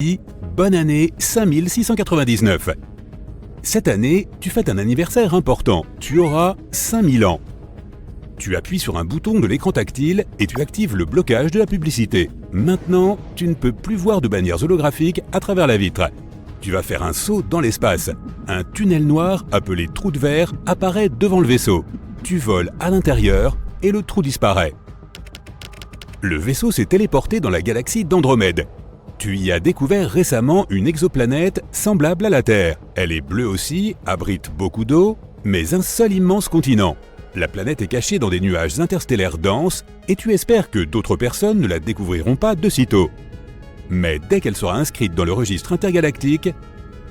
dit « Bonne année 5699 ». Cette année, tu fêtes un anniversaire important, tu auras 5000 ans. Tu appuies sur un bouton de l'écran tactile et tu actives le blocage de la publicité. Maintenant, tu ne peux plus voir de bannières holographiques à travers la vitre. Tu vas faire un saut dans l'espace. Un tunnel noir appelé trou de verre apparaît devant le vaisseau. Tu voles à l'intérieur et le trou disparaît. Le vaisseau s'est téléporté dans la galaxie d'Andromède. Tu y as découvert récemment une exoplanète semblable à la Terre. Elle est bleue aussi, abrite beaucoup d'eau, mais un seul immense continent. La planète est cachée dans des nuages interstellaires denses et tu espères que d'autres personnes ne la découvriront pas de sitôt. Mais dès qu'elle sera inscrite dans le registre intergalactique,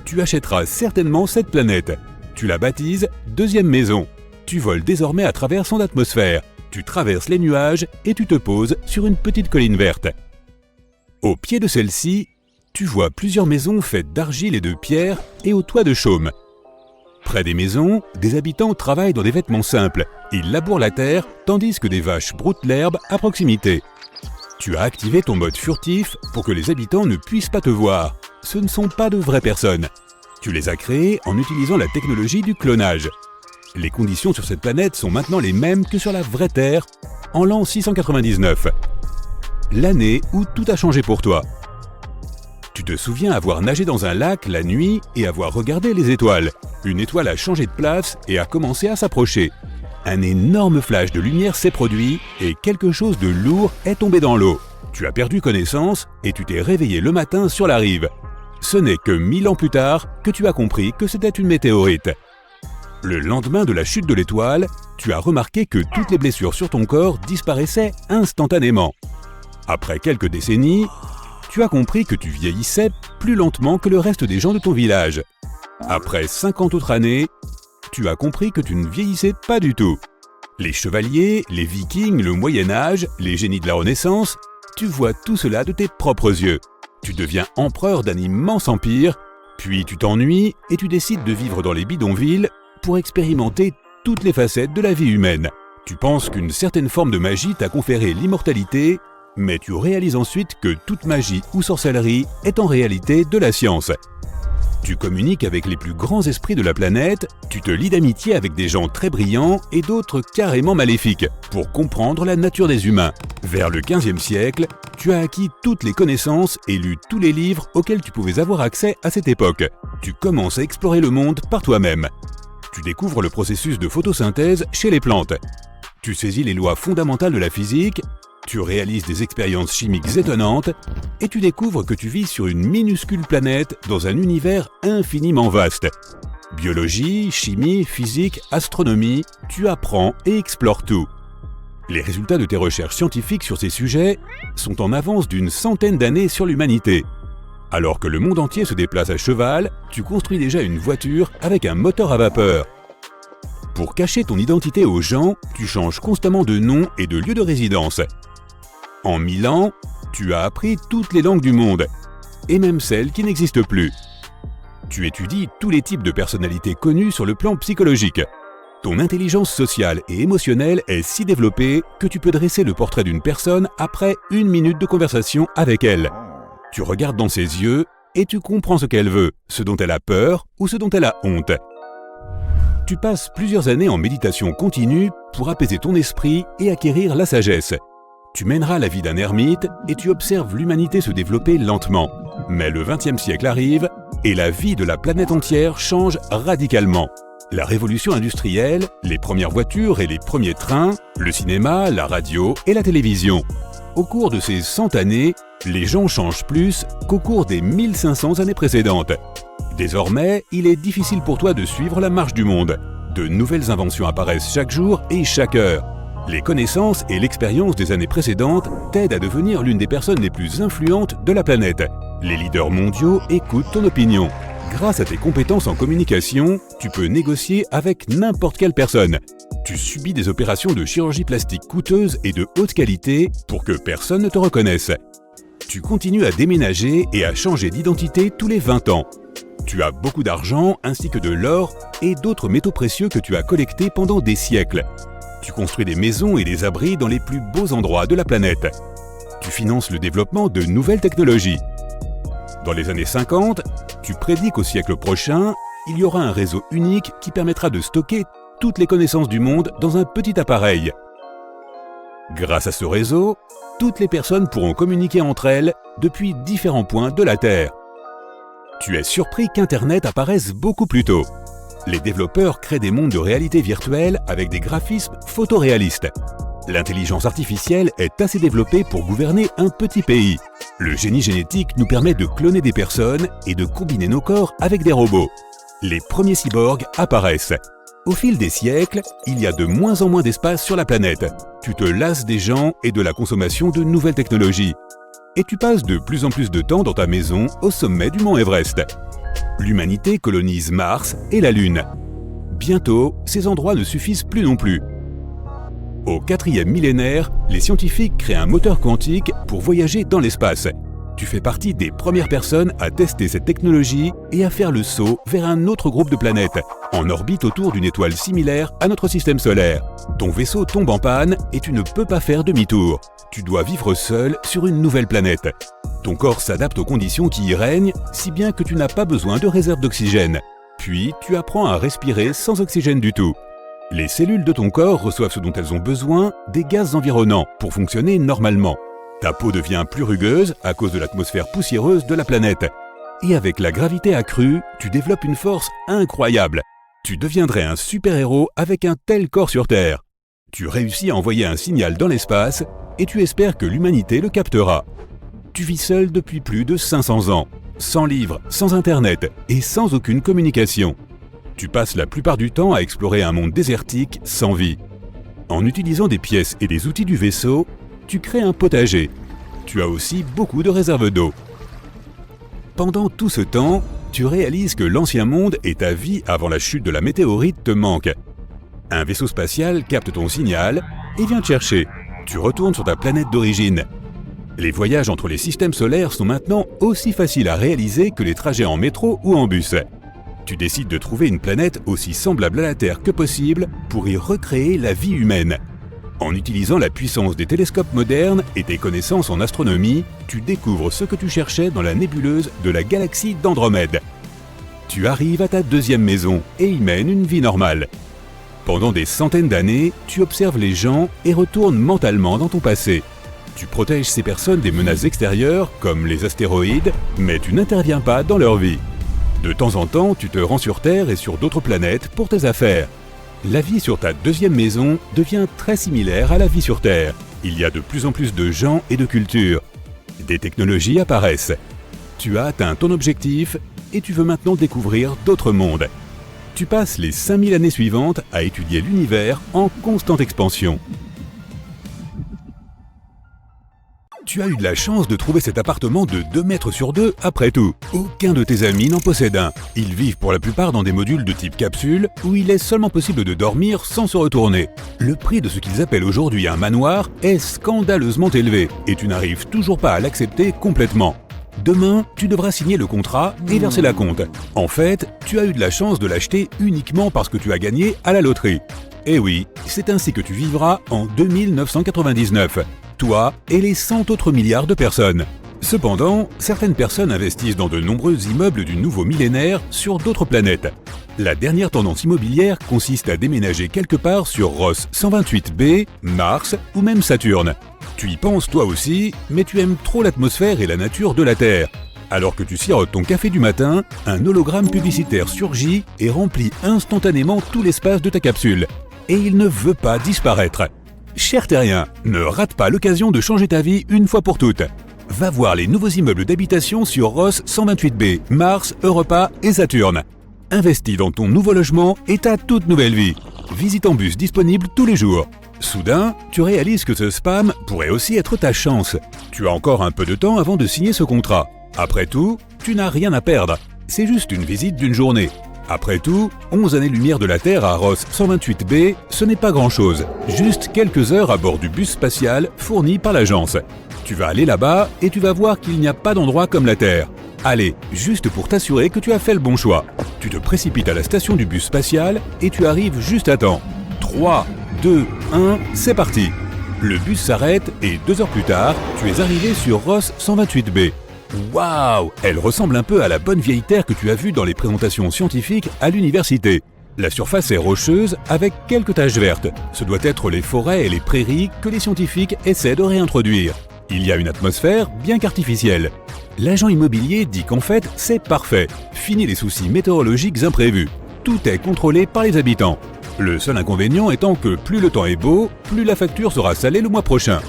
tu achèteras certainement cette planète. Tu la baptises « Deuxième Maison ». Tu voles désormais à travers son atmosphère. Tu traverses les nuages et tu te poses sur une petite colline verte. Au pied de celle-ci, tu vois plusieurs maisons faites d'argile et de pierre et au toit de chaume. Près des maisons, des habitants travaillent dans des vêtements simples. Ils labourent la terre tandis que des vaches broutent l'herbe à proximité. Tu as activé ton mode furtif pour que les habitants ne puissent pas te voir. Ce ne sont pas de vraies personnes. Tu les as créés en utilisant la technologie du clonage. Les conditions sur cette planète sont maintenant les mêmes que sur la vraie Terre, en l'an 699. L'année où tout a changé pour toi. Tu te souviens avoir nagé dans un lac la nuit et avoir regardé les étoiles. Une étoile a changé de place et a commencé à s'approcher. Un énorme flash de lumière s'est produit et quelque chose de lourd est tombé dans l'eau. Tu as perdu connaissance et tu t'es réveillé le matin sur la rive. Ce n'est que 1000 ans plus tard que tu as compris que c'était une météorite. Le lendemain de la chute de l'étoile, tu as remarqué que toutes les blessures sur ton corps disparaissaient instantanément. Après quelques décennies, tu as compris que tu vieillissais plus lentement que le reste des gens de ton village. Après 50 autres années, tu as compris que tu ne vieillissais pas du tout. Les chevaliers, les vikings, le Moyen-Âge, les génies de la Renaissance, tu vois tout cela de tes propres yeux. Tu deviens empereur d'un immense empire, puis tu t'ennuies et tu décides de vivre dans les bidonvilles pour expérimenter toutes les facettes de la vie humaine. Tu penses qu'une certaine forme de magie t'a conféré l'immortalité, mais tu réalises ensuite que toute magie ou sorcellerie est en réalité de la science. Tu communiques avec les plus grands esprits de la planète, tu te lis d'amitié avec des gens très brillants et d'autres carrément maléfiques pour comprendre la nature des humains. Vers le XVe siècle, tu as acquis toutes les connaissances et lu tous les livres auxquels tu pouvais avoir accès à cette époque. Tu commences à explorer le monde par toi-même. Tu découvres le processus de photosynthèse chez les plantes. Tu saisis les lois fondamentales de la physique, tu réalises des expériences chimiques étonnantes et tu découvres que tu vis sur une minuscule planète dans un univers infiniment vaste. Biologie, chimie, physique, astronomie, tu apprends et explores tout. Les résultats de tes recherches scientifiques sur ces sujets sont en avance d'une centaine d'années sur l'humanité. Alors que le monde entier se déplace à cheval, tu construis déjà une voiture avec un moteur à vapeur. Pour cacher ton identité aux gens, tu changes constamment de nom et de lieu de résidence. En 1000 ans, tu as appris toutes les langues du monde, et même celles qui n'existent plus. Tu étudies tous les types de personnalités connues sur le plan psychologique. Ton intelligence sociale et émotionnelle est si développée que tu peux dresser le portrait d'une personne après 1 minute de conversation avec elle. Tu regardes dans ses yeux et tu comprends ce qu'elle veut, ce dont elle a peur ou ce dont elle a honte. Tu passes plusieurs années en méditation continue pour apaiser ton esprit et acquérir la sagesse. Tu mèneras la vie d'un ermite et tu observes l'humanité se développer lentement. Mais le XXe siècle arrive et la vie de la planète entière change radicalement. La révolution industrielle, les premières voitures et les premiers trains, le cinéma, la radio et la télévision. Au cours de ces 100 années, les gens changent plus qu'au cours des 1500 années précédentes. Désormais, il est difficile pour toi de suivre la marche du monde. De nouvelles inventions apparaissent chaque jour et chaque heure. Les connaissances et l'expérience des années précédentes t'aident à devenir l'une des personnes les plus influentes de la planète. Les leaders mondiaux écoutent ton opinion. Grâce à tes compétences en communication, tu peux négocier avec n'importe quelle personne. Tu subis des opérations de chirurgie plastique coûteuses et de haute qualité pour que personne ne te reconnaisse. Tu continues à déménager et à changer d'identité tous les 20 ans. Tu as beaucoup d'argent ainsi que de l'or et d'autres métaux précieux que tu as collectés pendant des siècles. Tu construis des maisons et des abris dans les plus beaux endroits de la planète. Tu finances le développement de nouvelles technologies. Dans les années 50, tu prédis qu'au siècle prochain, il y aura un réseau unique qui permettra de stocker toutes les connaissances du monde dans un petit appareil. Grâce à ce réseau, toutes les personnes pourront communiquer entre elles depuis différents points de la Terre. Tu es surpris qu'Internet apparaisse beaucoup plus tôt. Les développeurs créent des mondes de réalité virtuelle avec des graphismes photoréalistes. L'intelligence artificielle est assez développée pour gouverner un petit pays. Le génie génétique nous permet de cloner des personnes et de combiner nos corps avec des robots. Les premiers cyborgs apparaissent. Au fil des siècles, il y a de moins en moins d'espace sur la planète. Tu te lasses des gens et de la consommation de nouvelles technologies. Et tu passes de plus en plus de temps dans ta maison au sommet du mont Everest. L'humanité colonise Mars et la Lune. Bientôt, ces endroits ne suffisent plus non plus. Au 4e millénaire, les scientifiques créent un moteur quantique pour voyager dans l'espace. Tu fais partie des premières personnes à tester cette technologie et à faire le saut vers un autre groupe de planètes, en orbite autour d'une étoile similaire à notre système solaire. Ton vaisseau tombe en panne et tu ne peux pas faire demi-tour. Tu dois vivre seul sur une nouvelle planète. Ton corps s'adapte aux conditions qui y règnent, si bien que tu n'as pas besoin de réserve d'oxygène. Puis, tu apprends à respirer sans oxygène du tout. Les cellules de ton corps reçoivent ce dont elles ont besoin, des gaz environnants, pour fonctionner normalement. Ta peau devient plus rugueuse à cause de l'atmosphère poussiéreuse de la planète. Et avec la gravité accrue, tu développes une force incroyable. Tu deviendrais un super-héros avec un tel corps sur Terre. Tu réussis à envoyer un signal dans l'espace et tu espères que l'humanité le captera. Tu vis seul depuis plus de 500 ans, sans livres, sans Internet et sans aucune communication. Tu passes la plupart du temps à explorer un monde désertique sans vie. En utilisant des pièces et des outils du vaisseau, tu crées un potager. Tu as aussi beaucoup de réserves d'eau. Pendant tout ce temps, tu réalises que l'ancien monde et ta vie avant la chute de la météorite te manquent. Un vaisseau spatial capte ton signal et vient te chercher. Tu retournes sur ta planète d'origine. Les voyages entre les systèmes solaires sont maintenant aussi faciles à réaliser que les trajets en métro ou en bus. Tu décides de trouver une planète aussi semblable à la Terre que possible pour y recréer la vie humaine. En utilisant la puissance des télescopes modernes et tes connaissances en astronomie, tu découvres ce que tu cherchais dans la nébuleuse de la galaxie d'Andromède. Tu arrives à ta deuxième maison et y mènes une vie normale. Pendant des centaines d'années, tu observes les gens et retournes mentalement dans ton passé. Tu protèges ces personnes des menaces extérieures, comme les astéroïdes, mais tu n'interviens pas dans leur vie. De temps en temps, tu te rends sur Terre et sur d'autres planètes pour tes affaires. La vie sur ta deuxième maison devient très similaire à la vie sur Terre. Il y a de plus en plus de gens et de cultures. Des technologies apparaissent. Tu as atteint ton objectif et tu veux maintenant découvrir d'autres mondes. Tu passes les 5000 années suivantes à étudier l'univers en constante expansion. Tu as eu de la chance de trouver cet appartement de 2 mètres sur 2 après tout. Aucun de tes amis n'en possède un. Ils vivent pour la plupart dans des modules de type capsule où il est seulement possible de dormir sans se retourner. Le prix de ce qu'ils appellent aujourd'hui un manoir est scandaleusement élevé et tu n'arrives toujours pas à l'accepter complètement. Demain, tu devras signer le contrat et verser la compte. En fait, tu as eu de la chance de l'acheter uniquement parce que tu as gagné à la loterie. Et oui, c'est ainsi que tu vivras en 2999. Toi et les 100 autres milliards de personnes. Cependant, certaines personnes investissent dans de nombreux immeubles du nouveau millénaire sur d'autres planètes. La dernière tendance immobilière consiste à déménager quelque part sur Ross 128b, Mars ou même Saturne. Tu y penses toi aussi, mais tu aimes trop l'atmosphère et la nature de la Terre. Alors que tu sirotes ton café du matin, un hologramme publicitaire surgit et remplit instantanément tout l'espace de ta capsule. Et il ne veut pas disparaître. Cher terrien, ne rate pas l'occasion de changer ta vie une fois pour toutes. Va voir les nouveaux immeubles d'habitation sur Ross 128b, Mars, Europa et Saturne. Investis dans ton nouveau logement et ta toute nouvelle vie. Visite en bus disponible tous les jours. Soudain, tu réalises que ce spam pourrait aussi être ta chance. Tu as encore un peu de temps avant de signer ce contrat. Après tout, tu n'as rien à perdre. C'est juste une visite d'une journée. Après tout, 11 années-lumière de la Terre à Ross 128b, ce n'est pas grand-chose. Juste quelques heures à bord du bus spatial fourni par l'agence. Tu vas aller là-bas et tu vas voir qu'il n'y a pas d'endroit comme la Terre. Allez, juste pour t'assurer que tu as fait le bon choix. Tu te précipites à la station du bus spatial et tu arrives juste à temps. 3, 2, 1, c'est parti. Le bus s'arrête et 2 heures plus tard, tu es arrivé sur Ross 128b. Waouh! Elle ressemble un peu à la bonne vieille Terre que tu as vue dans les présentations scientifiques à l'université. La surface est rocheuse avec quelques taches vertes. Ce doit être les forêts et les prairies que les scientifiques essaient de réintroduire. Il y a une atmosphère bien qu'artificielle. L'agent immobilier dit qu'en fait, c'est parfait. Fini les soucis météorologiques imprévus. Tout est contrôlé par les habitants. Le seul inconvénient étant que plus le temps est beau, plus la facture sera salée le mois prochain.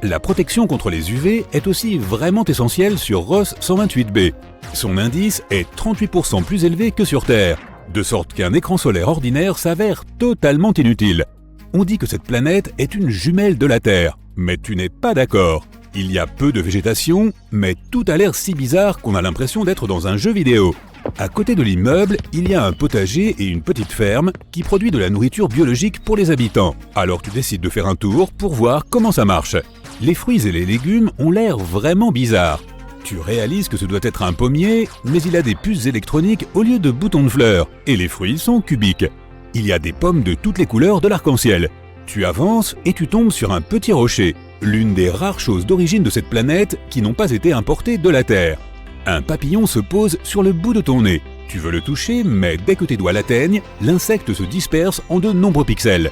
La protection contre les UV est aussi vraiment essentielle sur Ross 128b. Son indice est 38% plus élevé que sur Terre, de sorte qu'un écran solaire ordinaire s'avère totalement inutile. On dit que cette planète est une jumelle de la Terre, mais tu n'es pas d'accord. Il y a peu de végétation, mais tout a l'air si bizarre qu'on a l'impression d'être dans un jeu vidéo. À côté de l'immeuble, il y a un potager et une petite ferme qui produit de la nourriture biologique pour les habitants. Alors tu décides de faire un tour pour voir comment ça marche. Les fruits et les légumes ont l'air vraiment bizarres. Tu réalises que ce doit être un pommier, mais il a des puces électroniques au lieu de boutons de fleurs, et les fruits sont cubiques. Il y a des pommes de toutes les couleurs de l'arc-en-ciel. Tu avances et tu tombes sur un petit rocher, l'une des rares choses d'origine de cette planète qui n'ont pas été importées de la Terre. Un papillon se pose sur le bout de ton nez. Tu veux le toucher, mais dès que tes doigts l'atteignent, l'insecte se disperse en de nombreux pixels.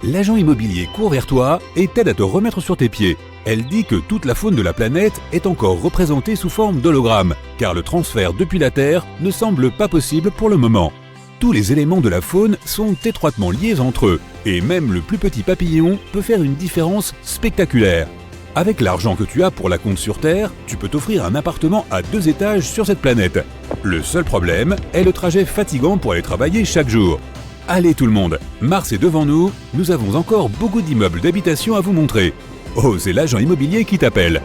L'agent immobilier court vers toi et t'aide à te remettre sur tes pieds. Elle dit que toute la faune de la planète est encore représentée sous forme d'hologramme, car le transfert depuis la Terre ne semble pas possible pour le moment. Tous les éléments de la faune sont étroitement liés entre eux, et même le plus petit papillon peut faire une différence spectaculaire. Avec l'argent que tu as pour la compte sur Terre, tu peux t'offrir un appartement à 2 étages sur cette planète. Le seul problème est le trajet fatigant pour aller travailler chaque jour. Allez tout le monde, Mars est devant nous, nous avons encore beaucoup d'immeubles d'habitation à vous montrer. Oh, c'est l'agent immobilier qui t'appelle.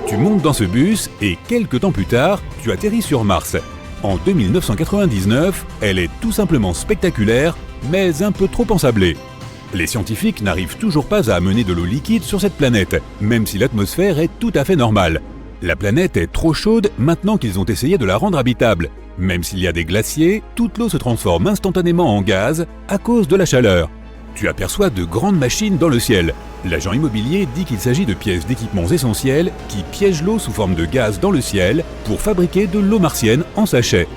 Tu montes dans ce bus et quelques temps plus tard, tu atterris sur Mars. En 2999, elle est tout simplement spectaculaire, mais un peu trop ensablée. Les scientifiques n'arrivent toujours pas à amener de l'eau liquide sur cette planète, même si l'atmosphère est tout à fait normale. La planète est trop chaude maintenant qu'ils ont essayé de la rendre habitable. Même s'il y a des glaciers, toute l'eau se transforme instantanément en gaz à cause de la chaleur. Tu aperçois de grandes machines dans le ciel. L'agent immobilier dit qu'il s'agit de pièces d'équipements essentiels qui piègent l'eau sous forme de gaz dans le ciel pour fabriquer de l'eau martienne en sachet.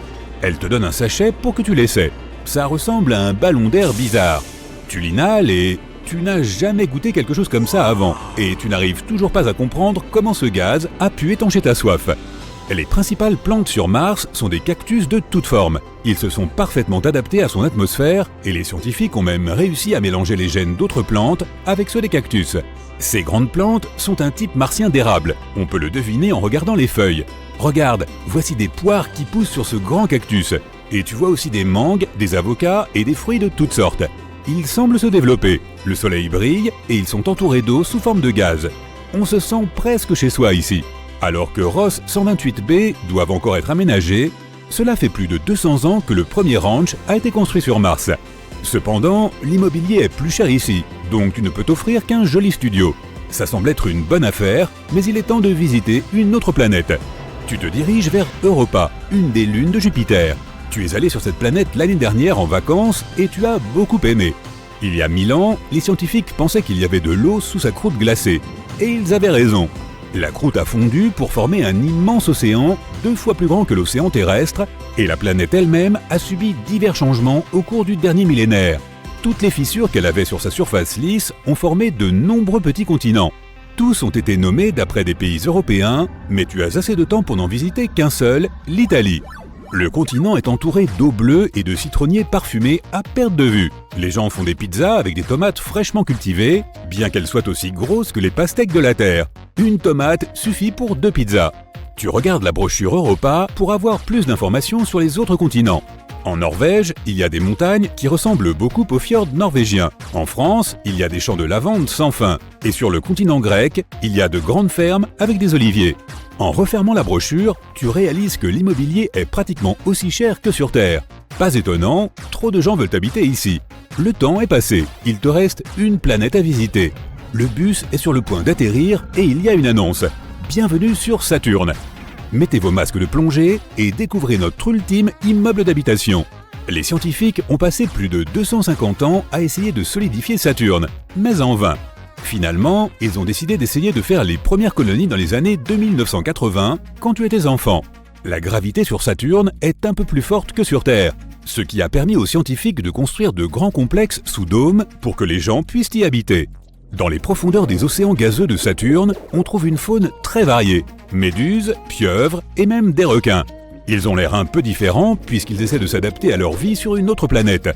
Elle te donne un sachet pour que tu l'essaies. Ça ressemble à un ballon d'air bizarre. Tu l'inhales et tu n'as jamais goûté quelque chose comme ça avant. Et tu n'arrives toujours pas à comprendre comment ce gaz a pu étancher ta soif. Les principales plantes sur Mars sont des cactus de toutes formes. Ils se sont parfaitement adaptés à son atmosphère et les scientifiques ont même réussi à mélanger les gènes d'autres plantes avec ceux des cactus. Ces grandes plantes sont un type martien d'érable. On peut le deviner en regardant les feuilles. Regarde, voici des poires qui poussent sur ce grand cactus. Et tu vois aussi des mangues, des avocats et des fruits de toutes sortes. Ils semblent se développer. Le soleil brille et ils sont entourés d'eau sous forme de gaz. On se sent presque chez soi ici. Alors que Ross 128b doivent encore être aménagés, cela fait plus de 200 ans que le premier ranch a été construit sur Mars. Cependant, l'immobilier est plus cher ici, donc tu ne peux t'offrir qu'un joli studio. Ça semble être une bonne affaire, mais il est temps de visiter une autre planète. Tu te diriges vers Europa, une des lunes de Jupiter. Tu es allé sur cette planète l'année dernière en vacances et tu as beaucoup aimé. Il y a 1000 ans, les scientifiques pensaient qu'il y avait de l'eau sous sa croûte glacée. Et ils avaient raison. La croûte a fondu pour former un immense océan, 2 fois plus grand que l'océan terrestre, et la planète elle-même a subi divers changements au cours du dernier millénaire. Toutes les fissures qu'elle avait sur sa surface lisse ont formé de nombreux petits continents. Tous ont été nommés d'après des pays européens, mais tu as assez de temps pour n'en visiter qu'un seul, l'Italie. Le continent est entouré d'eau bleue et de citronniers parfumés à perte de vue. Les gens font des pizzas avec des tomates fraîchement cultivées, bien qu'elles soient aussi grosses que les pastèques de la Terre. Une tomate suffit pour 2 pizzas. Tu regardes la brochure Europa pour avoir plus d'informations sur les autres continents. En Norvège, il y a des montagnes qui ressemblent beaucoup aux fjords norvégiens. En France, il y a des champs de lavande sans fin. Et sur le continent grec, il y a de grandes fermes avec des oliviers. En refermant la brochure, tu réalises que l'immobilier est pratiquement aussi cher que sur Terre. Pas étonnant, trop de gens veulent habiter ici. Le temps est passé, il te reste une planète à visiter. Le bus est sur le point d'atterrir et il y a une annonce. Bienvenue sur Saturne. Mettez vos masques de plongée et découvrez notre ultime immeuble d'habitation. Les scientifiques ont passé plus de 250 ans à essayer de solidifier Saturne, mais en vain. Finalement, ils ont décidé d'essayer de faire les premières colonies dans les années 2980, quand tu étais enfant. La gravité sur Saturne est un peu plus forte que sur Terre, ce qui a permis aux scientifiques de construire de grands complexes sous dôme pour que les gens puissent y habiter. Dans les profondeurs des océans gazeux de Saturne, on trouve une faune très variée, méduses, pieuvres et même des requins. Ils ont l'air un peu différents puisqu'ils essaient de s'adapter à leur vie sur une autre planète.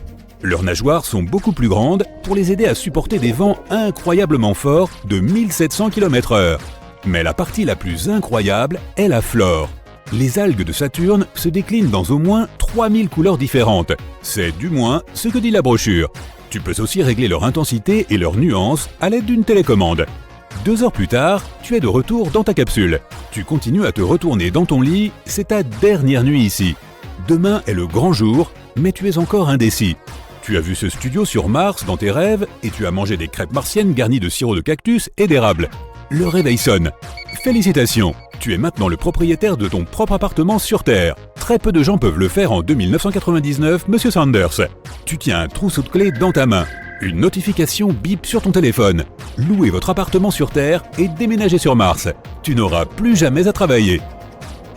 Leurs nageoires sont beaucoup plus grandes pour les aider à supporter des vents incroyablement forts de 1700 km/h. Mais la partie la plus incroyable est la flore. Les algues de Saturne se déclinent dans au moins 3000 couleurs différentes. C'est du moins ce que dit la brochure. Tu peux aussi régler leur intensité et leur nuance à l'aide d'une télécommande. 2 heures plus tard, tu es de retour dans ta capsule. Tu continues à te retourner dans ton lit, c'est ta dernière nuit ici. Demain est le grand jour, mais tu es encore indécis. Tu as vu ce studio sur Mars dans tes rêves et tu as mangé des crêpes martiennes garnies de sirop de cactus et d'érable. Le réveil sonne. Félicitations, tu es maintenant le propriétaire de ton propre appartement sur Terre. Très peu de gens peuvent le faire en 2999, Monsieur Sanders. Tu tiens un trousseau de clés dans ta main. Une notification bip sur ton téléphone. Louez votre appartement sur Terre et déménagez sur Mars. Tu n'auras plus jamais à travailler.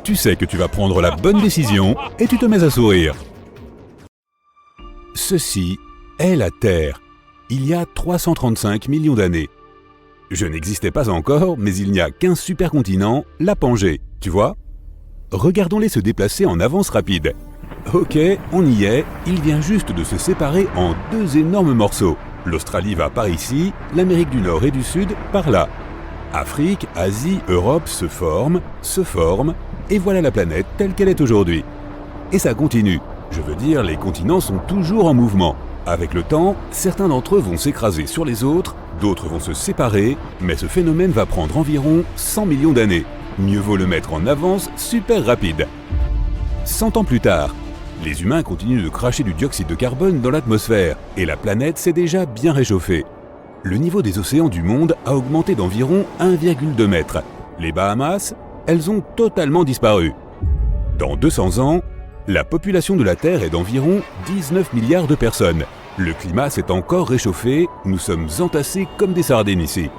Tu sais que tu vas prendre la bonne décision et tu te mets à sourire. Ceci est la Terre, il y a 335 millions d'années. Je n'existais pas encore, mais il n'y a qu'un supercontinent, la Pangée, tu vois? Regardons-les se déplacer en avance rapide. Ok, on y est, il vient juste de se séparer en 2 énormes morceaux. L'Australie va par ici, l'Amérique du Nord et du Sud par là. Afrique, Asie, Europe se forment, et voilà la planète telle qu'elle est aujourd'hui. Et ça continue. Je veux dire, les continents sont toujours en mouvement. Avec le temps, certains d'entre eux vont s'écraser sur les autres, d'autres vont se séparer, mais ce phénomène va prendre environ 100 millions d'années. Mieux vaut le mettre en avance super rapide. 100 ans plus tard, les humains continuent de cracher du dioxyde de carbone dans l'atmosphère, et la planète s'est déjà bien réchauffée. Le niveau des océans du monde a augmenté d'environ 1,2 mètre. Les Bahamas, elles ont totalement disparu. Dans 200 ans, la population de la Terre est d'environ 19 milliards de personnes. Le climat s'est encore réchauffé, nous sommes entassés comme des sardines ici.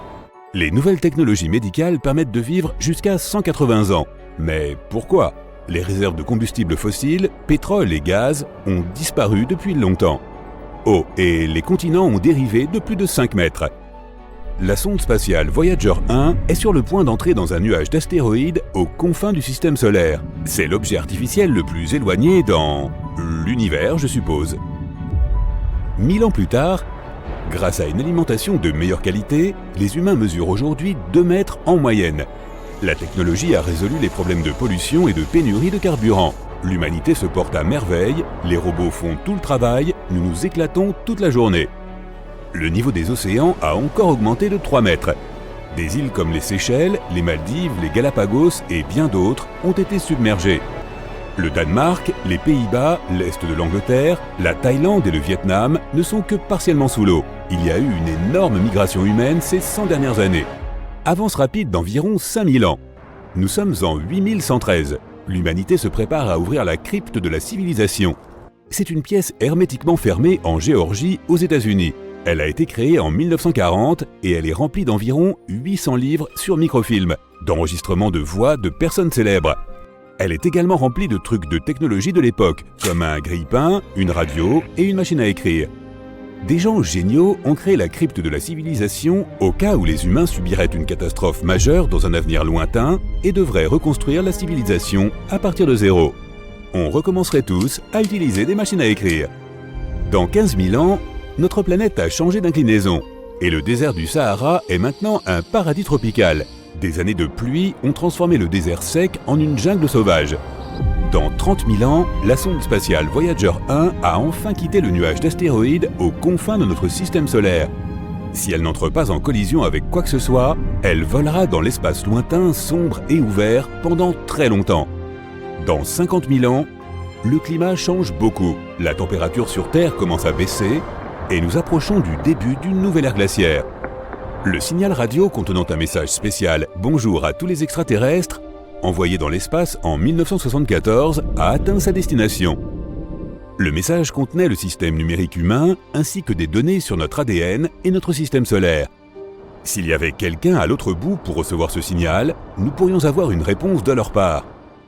Les nouvelles technologies médicales permettent de vivre jusqu'à 180 ans. Mais pourquoi? Les réserves de combustibles fossiles, pétrole et gaz, ont disparu depuis longtemps. Oh, et les continents ont dérivé de plus de 5 mètres. La sonde spatiale Voyager 1 est sur le point d'entrer dans un nuage d'astéroïdes aux confins du système solaire. C'est l'objet artificiel le plus éloigné dans l'univers, je suppose. 1000 ans plus tard, grâce à une alimentation de meilleure qualité, les humains mesurent aujourd'hui 2 mètres en moyenne. La technologie a résolu les problèmes de pollution et de pénurie de carburant. L'humanité se porte à merveille, les robots font tout le travail, nous nous éclatons toute la journée. Le niveau des océans a encore augmenté de 3 mètres. Des îles comme les Seychelles, les Maldives, les Galapagos et bien d'autres ont été submergées. Le Danemark, les Pays-Bas, l'Est de l'Angleterre, la Thaïlande et le Vietnam ne sont que partiellement sous l'eau. Il y a eu une énorme migration humaine ces 100 dernières années. Avance rapide d'environ 5000 ans. Nous sommes en 8113. L'humanité se prépare à ouvrir la crypte de la civilisation. C'est une pièce hermétiquement fermée en Géorgie, aux États-Unis. Elle a été créée en 1940 et elle est remplie d'environ 800 livres sur microfilm, d'enregistrements de voix de personnes célèbres. Elle est également remplie de trucs de technologie de l'époque, comme un grille-pain, une radio et une machine à écrire. Des gens géniaux ont créé la crypte de la civilisation au cas où les humains subiraient une catastrophe majeure dans un avenir lointain et devraient reconstruire la civilisation à partir de zéro. On recommencerait tous à utiliser des machines à écrire. Dans 15 000 ans, notre planète a changé d'inclinaison et le désert du Sahara est maintenant un paradis tropical. Des années de pluie ont transformé le désert sec en une jungle sauvage. Dans 30 000 ans, la sonde spatiale Voyager 1 a enfin quitté le nuage d'astéroïdes aux confins de notre système solaire. Si elle n'entre pas en collision avec quoi que ce soit, elle volera dans l'espace lointain, sombre et ouvert pendant très longtemps. Dans 50 000 ans, le climat change beaucoup. La température sur Terre commence à baisser et nous approchons du début d'une nouvelle ère glaciaire. Le signal radio contenant un message spécial « Bonjour à tous les extraterrestres » envoyé dans l'espace en 1974 a atteint sa destination. Le message contenait le système numérique humain ainsi que des données sur notre ADN et notre système solaire. S'il y avait quelqu'un à l'autre bout pour recevoir ce signal, nous pourrions avoir une réponse de leur part.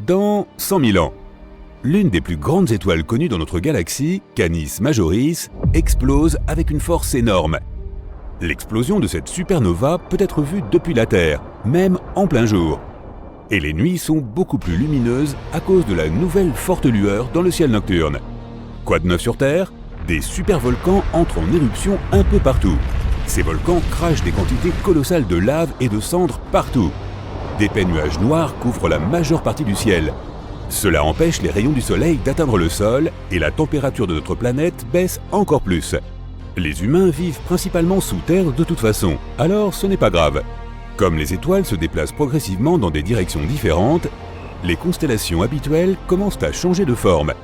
Dans 100 000 ans, l'une des plus grandes étoiles connues dans notre galaxie, Canis Majoris, explose avec une force énorme. L'explosion de cette supernova peut être vue depuis la Terre, même en plein jour. Et les nuits sont beaucoup plus lumineuses à cause de la nouvelle forte lueur dans le ciel nocturne. Quoi de neuf sur Terre? Des supervolcans entrent en éruption un peu partout. Ces volcans crachent des quantités colossales de lave et de cendres partout. D'épais nuages noirs couvrent la majeure partie du ciel. Cela empêche les rayons du soleil d'atteindre le sol et la température de notre planète baisse encore plus. Les humains vivent principalement sous terre de toute façon, alors ce n'est pas grave. Comme les étoiles se déplacent progressivement dans des directions différentes, les constellations habituelles commencent à changer de forme.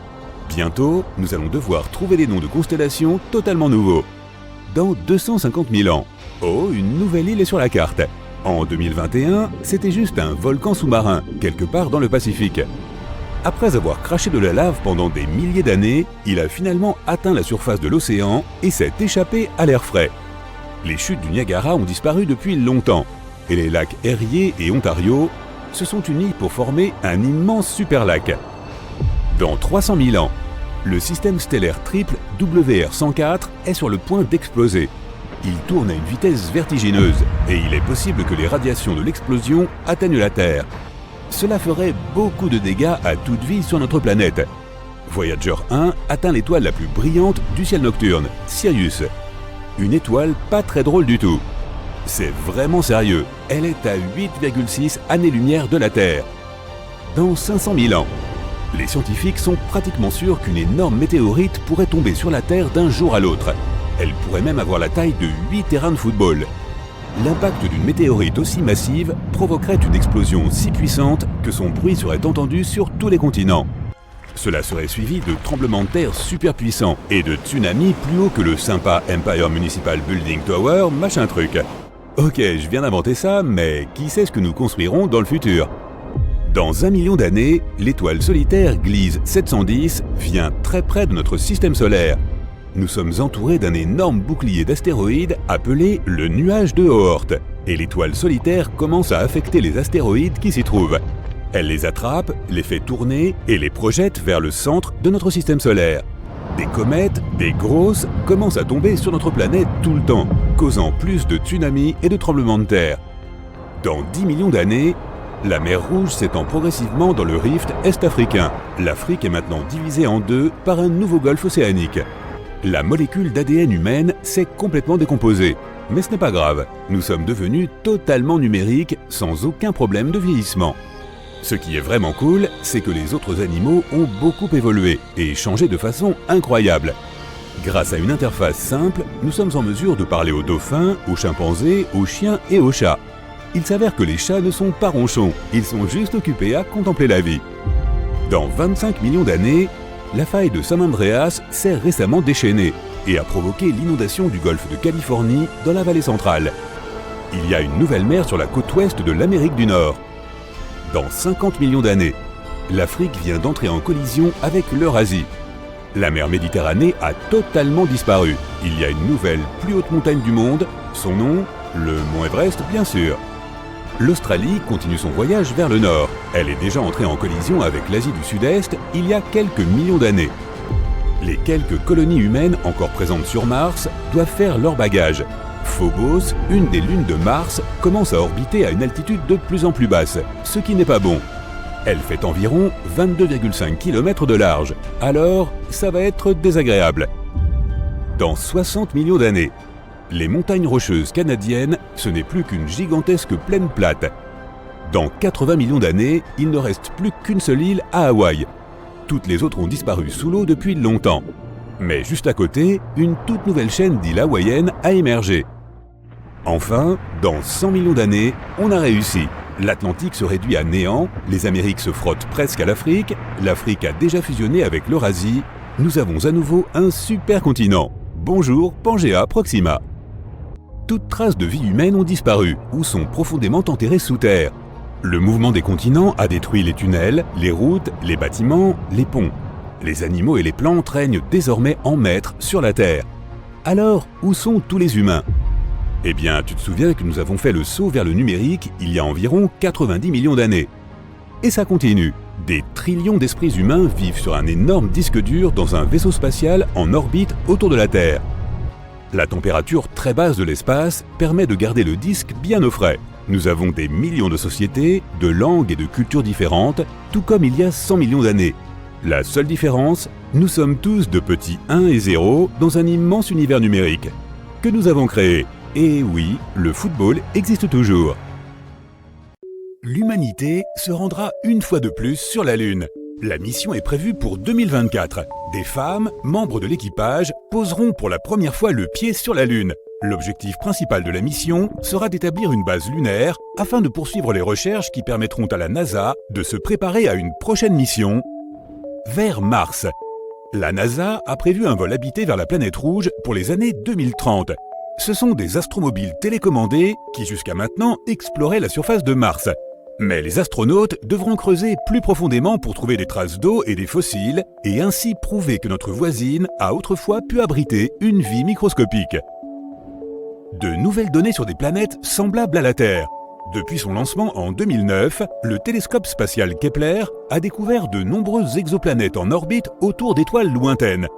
Bientôt, nous allons devoir trouver des noms de constellations totalement nouveaux. Dans 250 000 ans, oh, une nouvelle île est sur la carte. En 2021, c'était juste un volcan sous-marin, quelque part dans le Pacifique. Après avoir craché de la lave pendant des milliers d'années, il a finalement atteint la surface de l'océan et s'est échappé à l'air frais. Les chutes du Niagara ont disparu depuis longtemps, et les lacs Erie et Ontario se sont unis pour former un immense superlac. Dans 300 000 ans, le système stellaire triple WR104 est sur le point d'exploser. Il tourne à une vitesse vertigineuse et il est possible que les radiations de l'explosion atteignent la Terre. Cela ferait beaucoup de dégâts à toute vie sur notre planète. Voyager 1 atteint l'étoile la plus brillante du ciel nocturne, Sirius. Une étoile pas très drôle du tout. C'est vraiment sérieux, elle est à 8,6 années-lumière de la Terre. Dans 500 000 ans, les scientifiques sont pratiquement sûrs qu'une énorme météorite pourrait tomber sur la Terre d'un jour à l'autre. Elle pourrait même avoir la taille de 8 terrains de football. L'impact d'une météorite aussi massive provoquerait une explosion si puissante que son bruit serait entendu sur tous les continents. Cela serait suivi de tremblements de terre super puissants et de tsunamis plus hauts que le sympa Empire Municipal Building Tower, machin truc. Ok, je viens d'inventer ça, mais qui sait ce que nous construirons dans le futur? Dans 1 million d'années, l'étoile solitaire Gliese 710 vient très près de notre système solaire. Nous sommes entourés d'un énorme bouclier d'astéroïdes appelé le nuage de Oort, et l'étoile solitaire commence à affecter les astéroïdes qui s'y trouvent. Elle les attrape, les fait tourner et les projette vers le centre de notre système solaire. Des comètes, des grosses, commencent à tomber sur notre planète tout le temps, causant plus de tsunamis et de tremblements de terre. Dans 10 millions d'années, la mer Rouge s'étend progressivement dans le rift est-africain. L'Afrique est maintenant divisée en deux par un nouveau golfe océanique. La molécule d'ADN humaine s'est complètement décomposée. Mais ce n'est pas grave, nous sommes devenus totalement numériques sans aucun problème de vieillissement. Ce qui est vraiment cool, c'est que les autres animaux ont beaucoup évolué et changé de façon incroyable. Grâce à une interface simple, nous sommes en mesure de parler aux dauphins, aux chimpanzés, aux chiens et aux chats. Il s'avère que les chats ne sont pas ronchons, ils sont juste occupés à contempler la vie. Dans 25 millions d'années, la faille de San Andreas s'est récemment déchaînée et a provoqué l'inondation du golfe de Californie dans la vallée centrale. Il y a une nouvelle mer sur la côte ouest de l'Amérique du Nord. Dans 50 millions d'années, l'Afrique vient d'entrer en collision avec l'Eurasie. La mer Méditerranée a totalement disparu. Il y a une nouvelle, plus haute montagne du monde, son nom, le mont Everest bien sûr. L'Australie continue son voyage vers le nord. Elle est déjà entrée en collision avec l'Asie du Sud-Est il y a quelques millions d'années. Les quelques colonies humaines encore présentes sur Mars doivent faire leur bagage. Phobos, une des lunes de Mars, commence à orbiter à une altitude de plus en plus basse, ce qui n'est pas bon. Elle fait environ 22,5 km de large, alors ça va être désagréable. Dans 60 millions d'années, les montagnes rocheuses canadiennes, ce n'est plus qu'une gigantesque plaine plate. Dans 80 millions d'années, il ne reste plus qu'une seule île à Hawaï. Toutes les autres ont disparu sous l'eau depuis longtemps. Mais juste à côté, une toute nouvelle chaîne d'îles hawaïennes a émergé. Enfin, dans 100 millions d'années, on a réussi. L'Atlantique se réduit à néant, les Amériques se frottent presque à l'Afrique a déjà fusionné avec l'Eurasie. Nous avons à nouveau un super continent. Bonjour, Pangea Proxima. Toutes traces de vie humaine ont disparu ou sont profondément enterrées sous terre. Le mouvement des continents a détruit les tunnels, les routes, les bâtiments, les ponts. Les animaux et les plantes règnent désormais en maîtres sur la Terre. Alors, où sont tous les humains? Eh bien, tu te souviens que nous avons fait le saut vers le numérique il y a environ 90 millions d'années. Et ça continue. Des trillions d'esprits humains vivent sur un énorme disque dur dans un vaisseau spatial en orbite autour de la Terre. La température très basse de l'espace permet de garder le disque bien au frais. Nous avons des millions de sociétés, de langues et de cultures différentes, tout comme il y a 100 millions d'années. La seule différence, nous sommes tous de petits 1 et 0 dans un immense univers numérique que nous avons créé. Et oui, le football existe toujours. L'humanité se rendra une fois de plus sur la Lune. La mission est prévue pour 2024. Des femmes, membres de l'équipage, poseront pour la première fois le pied sur la Lune. L'objectif principal de la mission sera d'établir une base lunaire afin de poursuivre les recherches qui permettront à la NASA de se préparer à une prochaine mission vers Mars. La NASA a prévu un vol habité vers la planète rouge pour les années 2030. Ce sont des astromobiles télécommandés qui jusqu'à maintenant exploraient la surface de Mars. Mais les astronautes devront creuser plus profondément pour trouver des traces d'eau et des fossiles et ainsi prouver que notre voisine a autrefois pu abriter une vie microscopique. De nouvelles données sur des planètes semblables à la Terre. Depuis son lancement en 2009, le télescope spatial Kepler a découvert de nombreuses exoplanètes en orbite autour d'étoiles lointaines.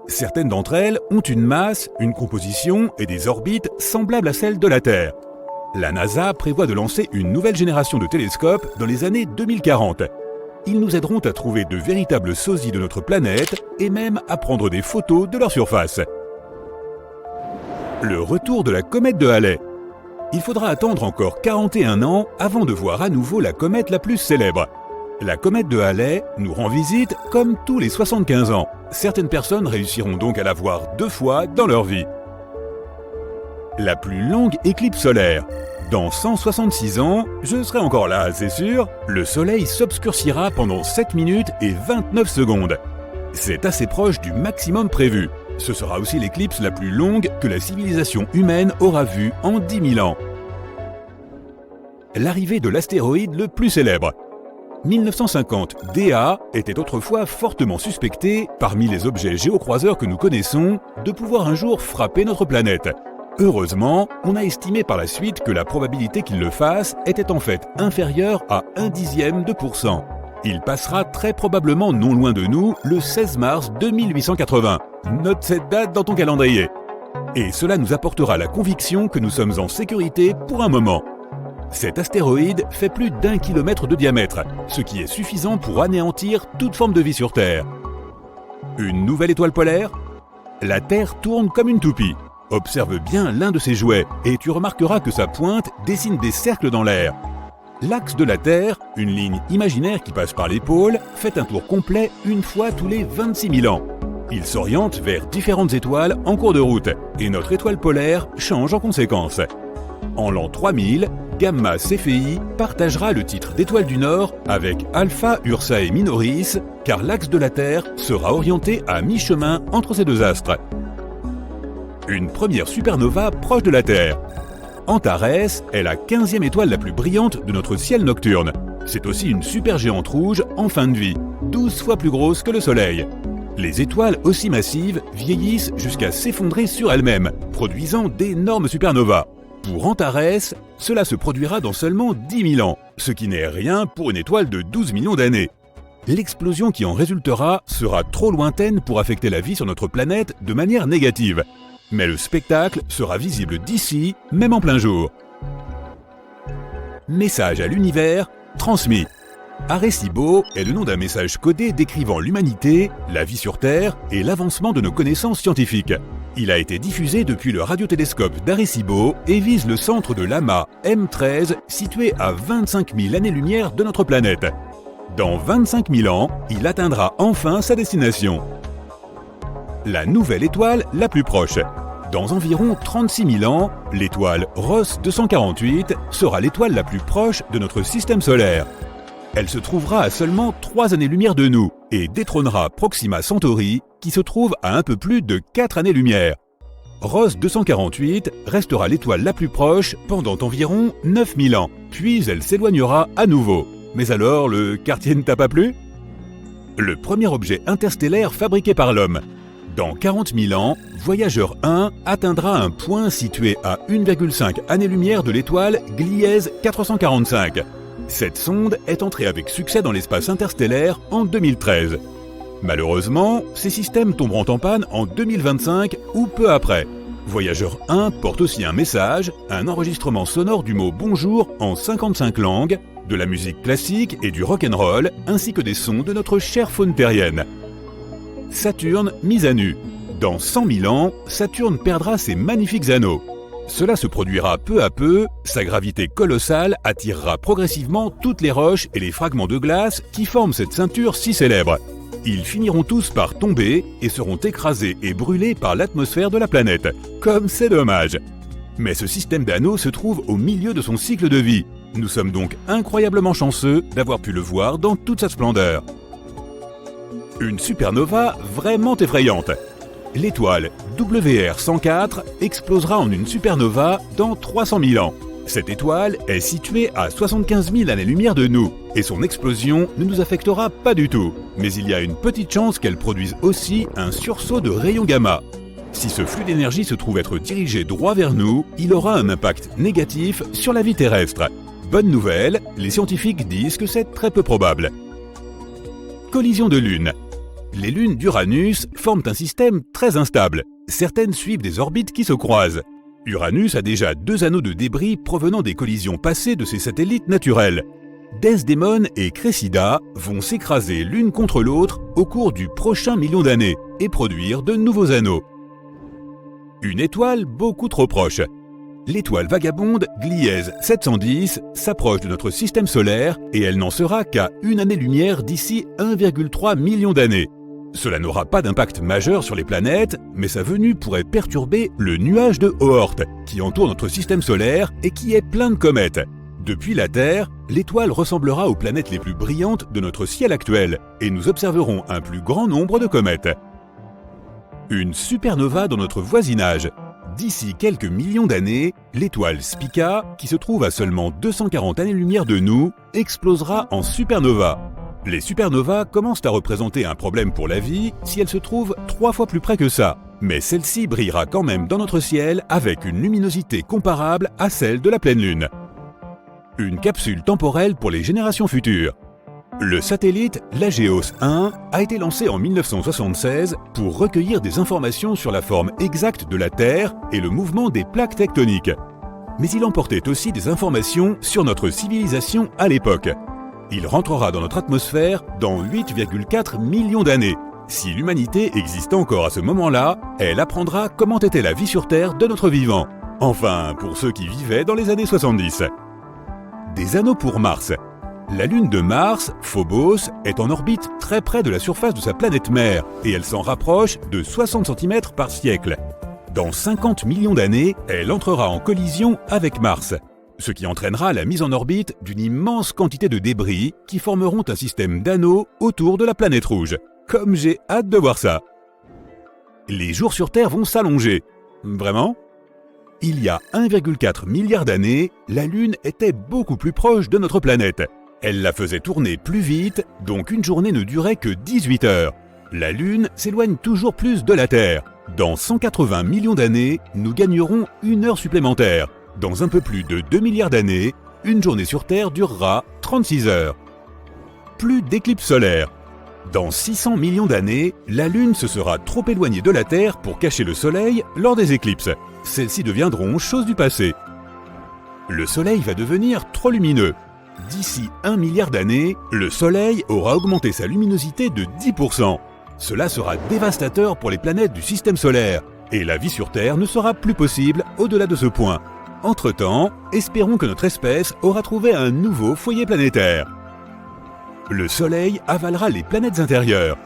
Certaines d'entre elles ont une masse, une composition et des orbites semblables à celles de la Terre. La NASA prévoit de lancer une nouvelle génération de télescopes dans les années 2040. Ils nous aideront à trouver de véritables sosies de notre planète et même à prendre des photos de leur surface. Le retour de la comète de Halley. Il faudra attendre encore 41 ans avant de voir à nouveau la comète la plus célèbre. La comète de Halley nous rend visite comme tous les 75 ans. Certaines personnes réussiront donc à la voir 2 fois dans leur vie. La plus longue éclipse solaire. Dans 166 ans, je serai encore là, c'est sûr, le soleil s'obscurcira pendant 7 minutes et 29 secondes. C'est assez proche du maximum prévu. Ce sera aussi l'éclipse la plus longue que la civilisation humaine aura vue en 10 000 ans. L'arrivée de l'astéroïde le plus célèbre. 1950, DA était autrefois fortement suspecté, parmi les objets géocroiseurs que nous connaissons, de pouvoir un jour frapper notre planète. Heureusement, on a estimé par la suite que la probabilité qu'il le fasse était en fait inférieure à 0,1%. Il passera très probablement non loin de nous le 16 mars 2880. Note cette date dans ton calendrier. Et cela nous apportera la conviction que nous sommes en sécurité pour un moment. Cet astéroïde fait plus d'1 kilomètre de diamètre, ce qui est suffisant pour anéantir toute forme de vie sur Terre. Une nouvelle étoile polaire ? La Terre tourne comme une toupie. Observe bien l'un de ses jouets et tu remarqueras que sa pointe dessine des cercles dans l'air. L'axe de la Terre, une ligne imaginaire qui passe par les pôles, fait un tour complet une fois tous les 26 000 ans. Il s'oriente vers différentes étoiles en cours de route et notre étoile polaire change en conséquence. En l'an 3000, Gamma Cephei partagera le titre d'étoile du Nord avec Alpha Ursae Minoris, car l'axe de la Terre sera orienté à mi-chemin entre ces deux astres. Une première supernova proche de la Terre. Antares est la 15e étoile la plus brillante de notre ciel nocturne. C'est aussi une supergéante rouge en fin de vie, 12 fois plus grosse que le Soleil. Les étoiles aussi massives vieillissent jusqu'à s'effondrer sur elles-mêmes, produisant d'énormes supernovas. Pour Antares, cela se produira dans seulement 10 000 ans, ce qui n'est rien pour une étoile de 12 millions d'années. L'explosion qui en résultera sera trop lointaine pour affecter la vie sur notre planète de manière négative. Mais le spectacle sera visible d'ici, même en plein jour. Message à l'univers transmis. Arecibo est le nom d'un message codé décrivant l'humanité, la vie sur Terre et l'avancement de nos connaissances scientifiques. Il a été diffusé depuis le radiotélescope d'Arecibo et vise le centre de l'amas M13 situé à 25 000 années-lumière de notre planète. Dans 25 000 ans, il atteindra enfin sa destination. La nouvelle étoile la plus proche. Dans environ 36 000 ans, l'étoile Ross 248 sera l'étoile la plus proche de notre système solaire. Elle se trouvera à seulement 3 années-lumière de nous et détrônera Proxima Centauri qui se trouve à un peu plus de 4 années-lumière. Ross 248 restera l'étoile la plus proche pendant environ 9 000 ans, puis elle s'éloignera à nouveau. Mais alors, le quartier ne t'a pas plu ? Le premier objet interstellaire fabriqué par l'homme. Dans 40 000 ans, Voyageur 1 atteindra un point situé à 1,5 années-lumière de l'étoile Gliese 445. Cette sonde est entrée avec succès dans l'espace interstellaire en 2013. Malheureusement, ces systèmes tomberont en panne en 2025 ou peu après. Voyageur 1 porte aussi un message, un enregistrement sonore du mot bonjour en 55 langues, de la musique classique et du rock'n'roll, ainsi que des sons de notre chère faune terrienne. Saturne mise à nu. Dans 100 000 ans, Saturne perdra ses magnifiques anneaux. Cela se produira peu à peu, sa gravité colossale attirera progressivement toutes les roches et les fragments de glace qui forment cette ceinture si célèbre. Ils finiront tous par tomber et seront écrasés et brûlés par l'atmosphère de la planète. Comme c'est dommage. Mais ce système d'anneaux se trouve au milieu de son cycle de vie. Nous sommes donc incroyablement chanceux d'avoir pu le voir dans toute sa splendeur. Une supernova vraiment effrayante. L'étoile WR104 explosera en une supernova dans 300 000 ans. Cette étoile est située à 75 000 années-lumière de nous, et son explosion ne nous affectera pas du tout. Mais il y a une petite chance qu'elle produise aussi un sursaut de rayons gamma. Si ce flux d'énergie se trouve être dirigé droit vers nous, il aura un impact négatif sur la vie terrestre. Bonne nouvelle, les scientifiques disent que c'est très peu probable. Collision de lunes. Les lunes d'Uranus forment un système très instable. Certaines suivent des orbites qui se croisent. Uranus a déjà 2 anneaux de débris provenant des collisions passées de ses satellites naturels. Desdemone et Cressida vont s'écraser l'une contre l'autre au cours du prochain million d'années et produire de nouveaux anneaux. Une étoile beaucoup trop proche. L'étoile vagabonde Gliese 710 s'approche de notre système solaire et elle n'en sera qu'à 1 année-lumière d'ici 1,3 million d'années. Cela n'aura pas d'impact majeur sur les planètes, mais sa venue pourrait perturber le nuage de Oort qui entoure notre système solaire et qui est plein de comètes. Depuis la Terre, l'étoile ressemblera aux planètes les plus brillantes de notre ciel actuel et nous observerons un plus grand nombre de comètes. Une supernova dans notre voisinage. D'ici quelques millions d'années, l'étoile Spica, qui se trouve à seulement 240 années-lumière de nous, explosera en supernova. Les supernovas commencent à représenter un problème pour la vie si elles se trouvent 3 fois plus près que ça. Mais celle-ci brillera quand même dans notre ciel avec une luminosité comparable à celle de la pleine lune. Une capsule temporelle pour les générations futures. Le satellite Lageos 1 a été lancé en 1976 pour recueillir des informations sur la forme exacte de la Terre et le mouvement des plaques tectoniques. Mais il emportait aussi des informations sur notre civilisation à l'époque. Il rentrera dans notre atmosphère dans 8,4 millions d'années. Si l'humanité existe encore à ce moment-là, elle apprendra comment était la vie sur Terre de notre vivant. Enfin, pour ceux qui vivaient dans les années 70. Des anneaux pour Mars. La lune de Mars, Phobos, est en orbite très près de la surface de sa planète mère et elle s'en rapproche de 60 cm par siècle. Dans 50 millions d'années, elle entrera en collision avec Mars, ce qui entraînera la mise en orbite d'une immense quantité de débris qui formeront un système d'anneaux autour de la planète rouge. Comme j'ai hâte de voir ça. Les jours sur Terre vont s'allonger. Vraiment ? Il y a 1,4 milliard d'années, la Lune était beaucoup plus proche de notre planète. Elle la faisait tourner plus vite, donc une journée ne durait que 18 heures. La Lune s'éloigne toujours plus de la Terre. Dans 180 millions d'années, nous gagnerons 1 heure supplémentaire. Dans un peu plus de 2 milliards d'années, une journée sur Terre durera 36 heures. Plus d'éclipses solaires. Dans 600 millions d'années, la Lune se sera trop éloignée de la Terre pour cacher le Soleil lors des éclipses. Celles-ci deviendront chose du passé. Le Soleil va devenir trop lumineux. D'ici 1 milliard d'années, le Soleil aura augmenté sa luminosité de 10%. Cela sera dévastateur pour les planètes du système solaire, et la vie sur Terre ne sera plus possible au-delà de ce point. Entre-temps, espérons que notre espèce aura trouvé un nouveau foyer planétaire. Le Soleil avalera les planètes intérieures.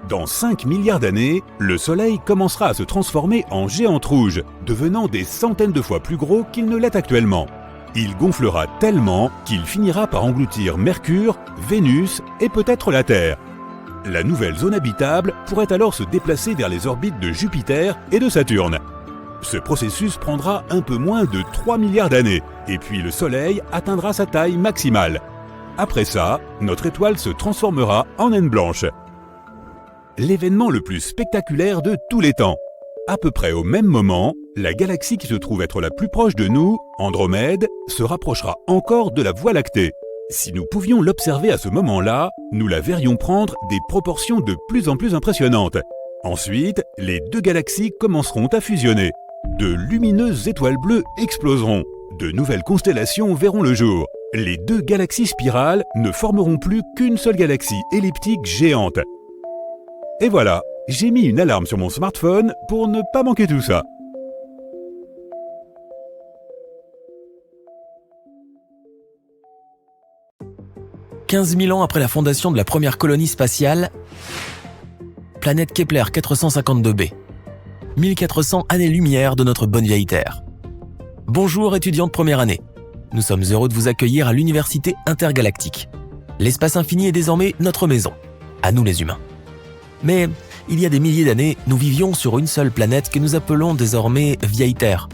Dans 5 milliards d'années, le Soleil commencera à se transformer en géante rouge, devenant des centaines de fois plus gros qu'il ne l'est actuellement. Il gonflera tellement qu'il finira par engloutir Mercure, Vénus et peut-être la Terre. La nouvelle zone habitable pourrait alors se déplacer vers les orbites de Jupiter et de Saturne. Ce processus prendra un peu moins de 3 milliards d'années, et puis le Soleil atteindra sa taille maximale. Après ça, notre étoile se transformera en naine blanche. l'événement le plus spectaculaire de tous les temps. À peu près au même moment, la galaxie qui se trouve être la plus proche de nous, Andromède, se rapprochera encore de la Voie lactée. Si nous pouvions l'observer à ce moment-là, nous la verrions prendre des proportions de plus en plus impressionnantes. Ensuite, les deux galaxies commenceront à fusionner. De lumineuses étoiles bleues exploseront. De nouvelles constellations verront le jour. Les deux galaxies spirales ne formeront plus qu'une seule galaxie elliptique géante. Et voilà, j'ai mis une alarme sur mon smartphone pour ne pas manquer tout ça. « 15 000 ans après la fondation de la première colonie spatiale, planète Kepler 452b, 1400 années-lumière de notre bonne vieille Terre. Bonjour étudiants de première année, nous sommes heureux de vous accueillir à l'Université intergalactique. L'espace infini est désormais notre maison, à nous les humains. Mais il y a des milliers d'années, nous vivions sur une seule planète que nous appelons désormais Vieille Terre.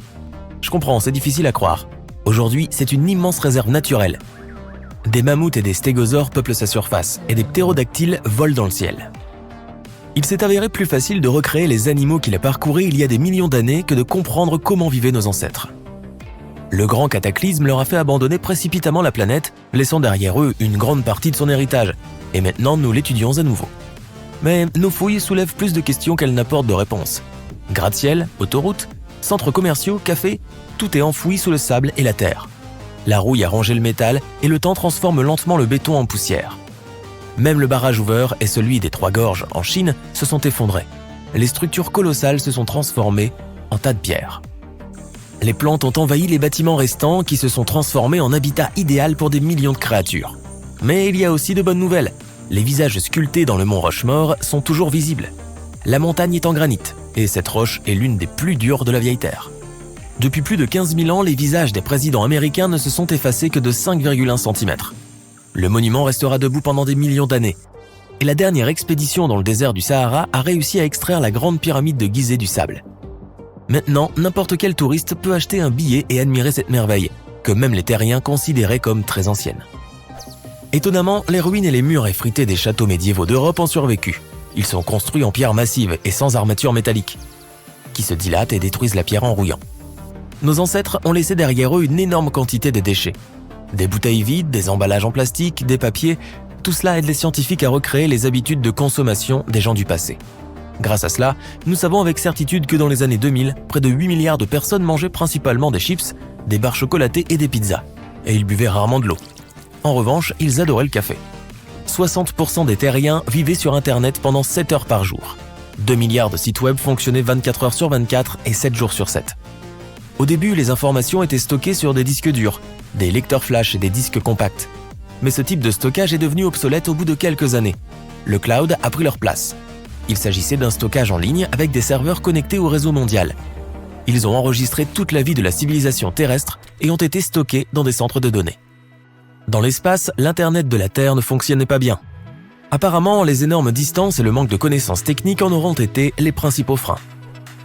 Je comprends, c'est difficile à croire. Aujourd'hui, c'est une immense réserve naturelle. Des mammouths et des stégosaures peuplent sa surface et des ptérodactyles volent dans le ciel. Il s'est avéré plus facile de recréer les animaux qui la parcouraient il y a des millions d'années que de comprendre comment vivaient nos ancêtres. Le grand cataclysme leur a fait abandonner précipitamment la planète, laissant derrière eux une grande partie de son héritage, et maintenant nous l'étudions à nouveau. Mais nos fouilles soulèvent plus de questions qu'elles n'apportent de réponses. Gratte-ciel, autoroutes, centres commerciaux, cafés, tout est enfoui sous le sable et la terre. La rouille a rongé le métal et le temps transforme lentement le béton en poussière. Même le barrage Hoover et celui des Trois Gorges en Chine se sont effondrés. Les structures colossales se sont transformées en tas de pierres. Les plantes ont envahi les bâtiments restants qui se sont transformés en habitat idéal pour des millions de créatures. Mais il y a aussi de bonnes nouvelles. Les visages sculptés dans le mont Rushmore sont toujours visibles. La montagne est en granit et cette roche est l'une des plus dures de la vieille Terre. Depuis plus de 15 000 ans, les visages des présidents américains ne se sont effacés que de 5,1 cm. Le monument restera debout pendant des millions d'années. Et la dernière expédition dans le désert du Sahara a réussi à extraire la grande pyramide de Gizeh du sable. Maintenant, n'importe quel touriste peut acheter un billet et admirer cette merveille, que même les terriens considéraient comme très ancienne. Étonnamment, les ruines et les murs effrités des châteaux médiévaux d'Europe ont survécu. Ils sont construits en pierre massive et sans armature métallique, qui se dilatent et détruisent la pierre en rouillant. Nos ancêtres ont laissé derrière eux une énorme quantité de déchets. Des bouteilles vides, des emballages en plastique, des papiers, tout cela aide les scientifiques à recréer les habitudes de consommation des gens du passé. Grâce à cela, nous savons avec certitude que dans les années 2000, près de 8 milliards de personnes mangeaient principalement des chips, des barres chocolatées et des pizzas. Et ils buvaient rarement de l'eau. En revanche, ils adoraient le café. 60% des terriens vivaient sur Internet pendant 7 heures par jour. 2 milliards de sites web fonctionnaient 24 heures sur 24 et 7 jours sur 7. Au début, les informations étaient stockées sur des disques durs, des lecteurs flash et des disques compacts. Mais ce type de stockage est devenu obsolète au bout de quelques années. Le cloud a pris leur place. Il s'agissait d'un stockage en ligne avec des serveurs connectés au réseau mondial. Ils ont enregistré toute la vie de la civilisation terrestre et ont été stockés dans des centres de données. Dans l'espace, l'Internet de la Terre ne fonctionnait pas bien. Apparemment, les énormes distances et le manque de connaissances techniques en auront été les principaux freins.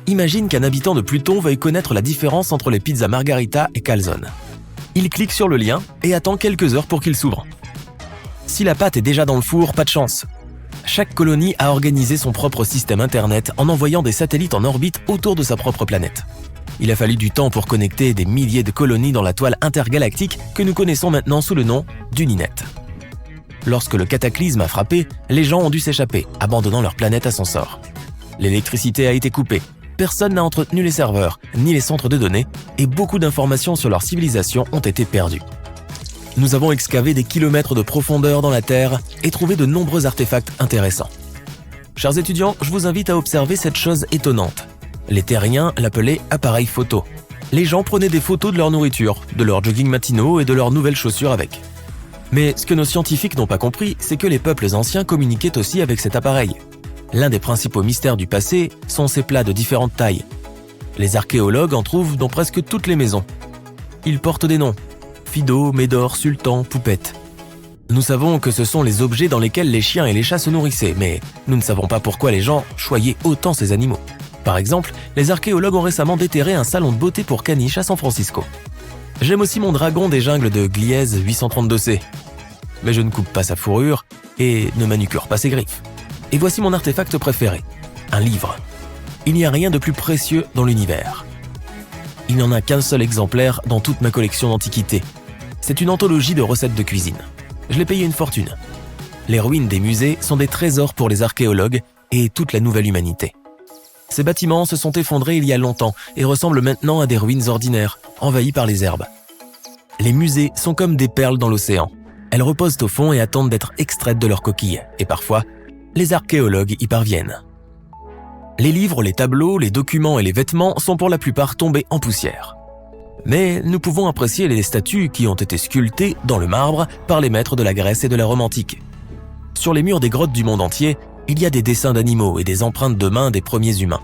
Imagine qu'un habitant de Pluton veuille connaître la différence entre les pizzas margarita et calzone. Il clique sur le lien et attend quelques heures pour qu'il s'ouvre. Si la pâte est déjà dans le four, pas de chance. Chaque colonie a organisé son propre système Internet en envoyant des satellites en orbite autour de sa propre planète. Il a fallu du temps pour connecter des milliers de colonies dans la toile intergalactique que nous connaissons maintenant sous le nom d'Uninet. Lorsque le cataclysme a frappé, les gens ont dû s'échapper, abandonnant leur planète à son sort. L'électricité a été coupée. Personne n'a entretenu les serveurs, ni les centres de données, et beaucoup d'informations sur leur civilisation ont été perdues. Nous avons excavé des kilomètres de profondeur dans la Terre et trouvé de nombreux artefacts intéressants. Chers étudiants, je vous invite à observer cette chose étonnante. Les terriens l'appelaient appareil photo. Les gens prenaient des photos de leur nourriture, de leurs jogging matinaux et de leurs nouvelles chaussures avec. Mais ce que nos scientifiques n'ont pas compris, c'est que les peuples anciens communiquaient aussi avec cet appareil. L'un des principaux mystères du passé sont ces plats de différentes tailles. Les archéologues en trouvent dans presque toutes les maisons. Ils portent des noms. Fido, Médor, Sultan, Poupette. Nous savons que ce sont les objets dans lesquels les chiens et les chats se nourrissaient, mais nous ne savons pas pourquoi les gens choyaient autant ces animaux. Par exemple, les archéologues ont récemment déterré un salon de beauté pour caniches à San Francisco. J'aime aussi mon dragon des jungles de Gliese 832C. Mais je ne coupe pas sa fourrure et ne manucure pas ses griffes. Et voici mon artefact préféré, un livre. Il n'y a rien de plus précieux dans l'univers. Il n'y en a qu'un seul exemplaire dans toute ma collection d'antiquités. C'est une anthologie de recettes de cuisine. Je l'ai payé une fortune. Les ruines des musées sont des trésors pour les archéologues et toute la nouvelle humanité. Ces bâtiments se sont effondrés il y a longtemps et ressemblent maintenant à des ruines ordinaires, envahies par les herbes. Les musées sont comme des perles dans l'océan. Elles reposent au fond et attendent d'être extraites de leurs coquilles. Et parfois, les archéologues y parviennent. Les livres, les tableaux, les documents et les vêtements sont pour la plupart tombés en poussière. Mais nous pouvons apprécier les statues qui ont été sculptées dans le marbre par les maîtres de la Grèce et de la Rome antique. Sur les murs des grottes du monde entier, il y a des dessins d'animaux et des empreintes de mains des premiers humains.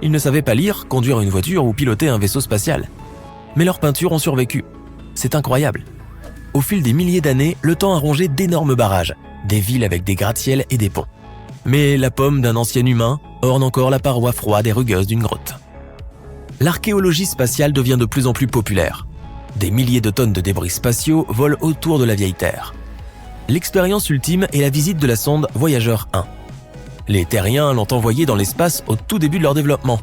Ils ne savaient pas lire, conduire une voiture ou piloter un vaisseau spatial. Mais leurs peintures ont survécu. C'est incroyable. Au fil des milliers d'années, le temps a rongé d'énormes barrages, des villes avec des gratte-ciels et des ponts. Mais la pomme d'un ancien humain orne encore la paroi froide et rugueuse d'une grotte. L'archéologie spatiale devient de plus en plus populaire. Des milliers de tonnes de débris spatiaux volent autour de la vieille Terre. L'expérience ultime est la visite de la sonde Voyageur 1. Les terriens l'ont envoyée dans l'espace au tout début de leur développement.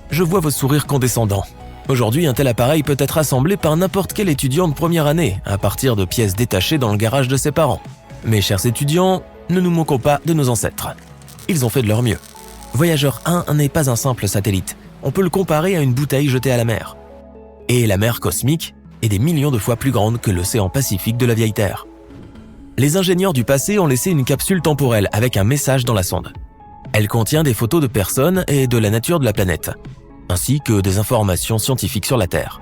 Je vois vos sourires condescendants. Aujourd'hui, un tel appareil peut être assemblé par n'importe quel étudiant de première année, à partir de pièces détachées dans le garage de ses parents. Mes chers étudiants, ne nous moquons pas de nos ancêtres. Ils ont fait de leur mieux. Voyageur 1 n'est pas un simple satellite. On peut le comparer à une bouteille jetée à la mer. Et la mer cosmique est des millions de fois plus grande que l'océan Pacifique de la vieille Terre. Les ingénieurs du passé ont laissé une capsule temporelle avec un message dans la sonde. Elle contient des photos de personnes et de la nature de la planète, ainsi que des informations scientifiques sur la Terre.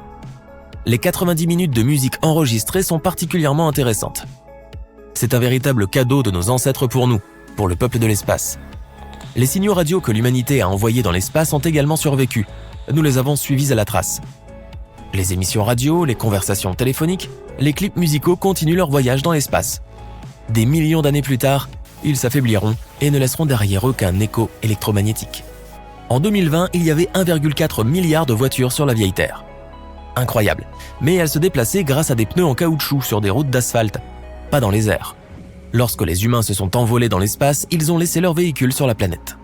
Les 90 minutes de musique enregistrées sont particulièrement intéressantes. C'est un véritable cadeau de nos ancêtres pour nous, pour le peuple de l'espace. Les signaux radio que l'humanité a envoyés dans l'espace ont également survécu. Nous les avons suivis à la trace. Les émissions radio, les conversations téléphoniques, les clips musicaux continuent leur voyage dans l'espace. Des millions d'années plus tard, ils s'affaibliront et ne laisseront derrière eux qu'un écho électromagnétique. En 2020, il y avait 1,4 milliard de voitures sur la vieille Terre. Incroyable, mais elles se déplaçaient grâce à des pneus en caoutchouc sur des routes d'asphalte, pas dans les airs. Lorsque les humains se sont envolés dans l'espace, ils ont laissé leurs véhicules sur la planète.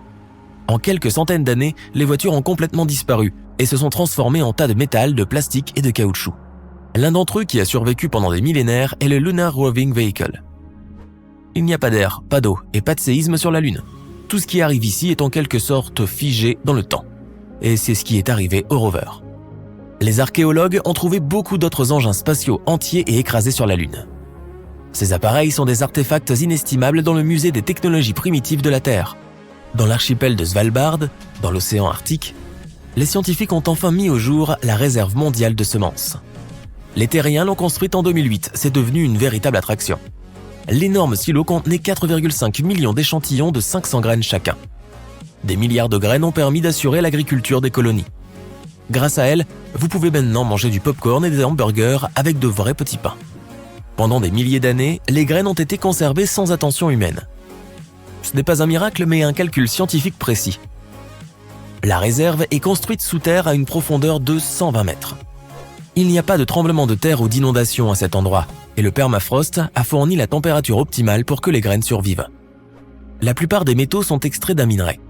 En quelques centaines d'années, les voitures ont complètement disparu et se sont transformées en tas de métal, de plastique et de caoutchouc. L'un d'entre eux qui a survécu pendant des millénaires est le Lunar Roving Vehicle. Il n'y a pas d'air, pas d'eau et pas de séisme sur la Lune. Tout ce qui arrive ici est en quelque sorte figé dans le temps. Et c'est ce qui est arrivé au rover. Les archéologues ont trouvé beaucoup d'autres engins spatiaux entiers et écrasés sur la Lune. Ces appareils sont des artefacts inestimables dans le musée des technologies primitives de la Terre. Dans l'archipel de Svalbard, dans l'océan Arctique, les scientifiques ont enfin mis au jour la réserve mondiale de semences. Les terriens l'ont construite en 2008, c'est devenu une véritable attraction. L'énorme silo contenait 4,5 millions d'échantillons de 500 graines chacun. Des milliards de graines ont permis d'assurer l'agriculture des colonies. Grâce à elles, vous pouvez maintenant manger du popcorn et des hamburgers avec de vrais petits pains. Pendant des milliers d'années, les graines ont été conservées sans attention humaine. Ce n'est pas un miracle, mais un calcul scientifique précis. La réserve est construite sous terre à une profondeur de 120 mètres. Il n'y a pas de tremblement de terre ou d'inondation à cet endroit, et le permafrost a fourni la température optimale pour que les graines survivent. La plupart des métaux sont extraits d'un minerai.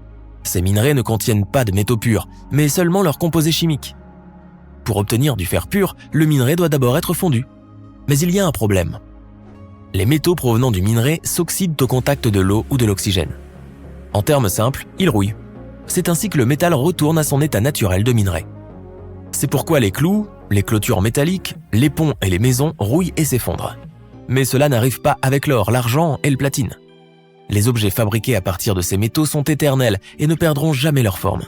Ces minerais ne contiennent pas de métaux purs, mais seulement leurs composés chimiques. Pour obtenir du fer pur, le minerai doit d'abord être fondu. Mais il y a un problème. Les métaux provenant du minerai s'oxydent au contact de l'eau ou de l'oxygène. En termes simples, ils rouillent. C'est ainsi que le métal retourne à son état naturel de minerai. C'est pourquoi les clous, les clôtures métalliques, les ponts et les maisons rouillent et s'effondrent. Mais cela n'arrive pas avec l'or, l'argent et le platine. Les objets fabriqués à partir de ces métaux sont éternels et ne perdront jamais leur forme.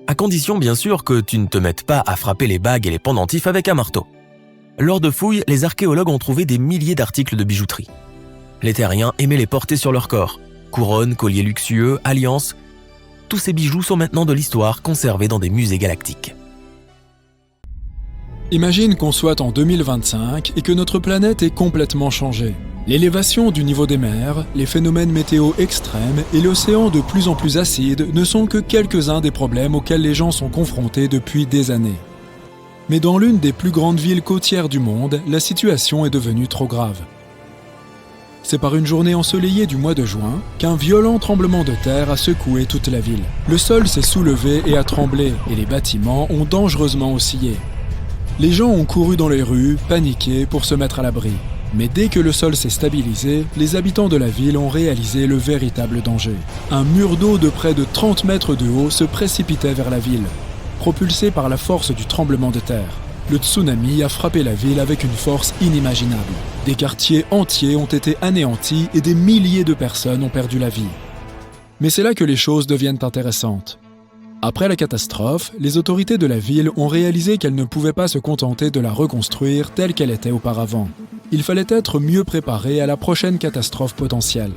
À condition bien sûr que tu ne te mettes pas à frapper les bagues et les pendentifs avec un marteau. Lors de fouilles, les archéologues ont trouvé des milliers d'articles de bijouterie. Les terriens aimaient les porter sur leur corps. Couronnes, colliers luxueux, alliances. Tous ces bijoux sont maintenant de l'histoire, conservés dans des musées galactiques. Imagine qu'on soit en 2025 et que notre planète ait complètement changé. L'élévation du niveau des mers, les phénomènes météo extrêmes et l'océan de plus en plus acide ne sont que quelques-uns des problèmes auxquels les gens sont confrontés depuis des années. Mais dans l'une des plus grandes villes côtières du monde, la situation est devenue trop grave. C'est par une journée ensoleillée du mois de juin qu'un violent tremblement de terre a secoué toute la ville. Le sol s'est soulevé et a tremblé, et les bâtiments ont dangereusement oscillé. Les gens ont couru dans les rues, paniqués pour se mettre à l'abri. Mais dès que le sol s'est stabilisé, les habitants de la ville ont réalisé le véritable danger. Un mur d'eau de près de 30 mètres de haut se précipitait vers la ville, propulsé par la force du tremblement de terre. Le tsunami a frappé la ville avec une force inimaginable. Des quartiers entiers ont été anéantis et des milliers de personnes ont perdu la vie. Mais c'est là que les choses deviennent intéressantes. Après la catastrophe, les autorités de la ville ont réalisé qu'elles ne pouvaient pas se contenter de la reconstruire telle qu'elle était auparavant. Il fallait être mieux préparé à la prochaine catastrophe potentielle.